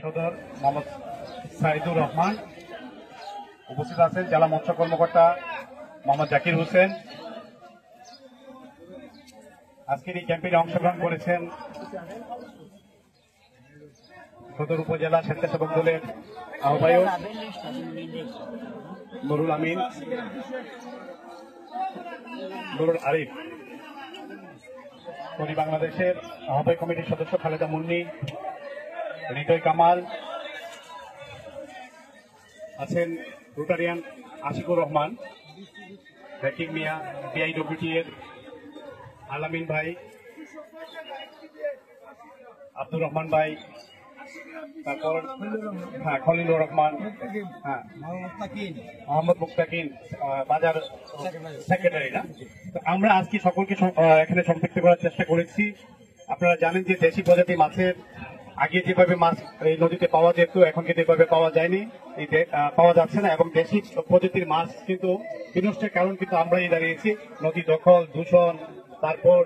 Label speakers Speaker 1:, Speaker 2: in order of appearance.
Speaker 1: সদর মোহাম্মদ সাইদুর রহমান, উপস্থিত আছেন জেলা মৎস্য কর্মকর্তা মোহাম্মদ জাকির হোসেন। আজকের এই ক্যাম্পেইনে অংশগ্রহণ করেছেন সদর উপজেলা স্বেচ্ছাসেবক দলের আহ্বায়ক নুরুল আমিন, নুরুল আরিফ, তরি বাংলাদেশের আহ্বায়ক কমিটির সদস্য খালেদা মুন্নি, হৃদয় কামাল, আছেন রোটারিয়ান আশিকুর রহমান, জাকির মিয়া, বিআইডব্লিউটি এর আলামিন ভাই, আব্দুর রহমান ভাই, তারপর খলিলুর রহমান, মোহাম্মদ মুক্তাকিন, বাজার সেক্রেটারি না। আমরা আজকে সকলকে এখানে সম্পৃক্ত করার চেষ্টা করেছি। আপনারা জানেন যে দেশি প্রজাতি মাছের আগে যেভাবে মাছ এই নদীতে পাওয়া যেত, এখন কিন্তু এভাবে পাওয়া যায়নি, পাওয়া যাচ্ছে না, এবং দেশি প্রজাতির মাছ কিন্তু বিনষ্টের কারণ কিন্তু আমরাই দাঁড়িয়েছি। নদী দখল, দূষণ, তারপর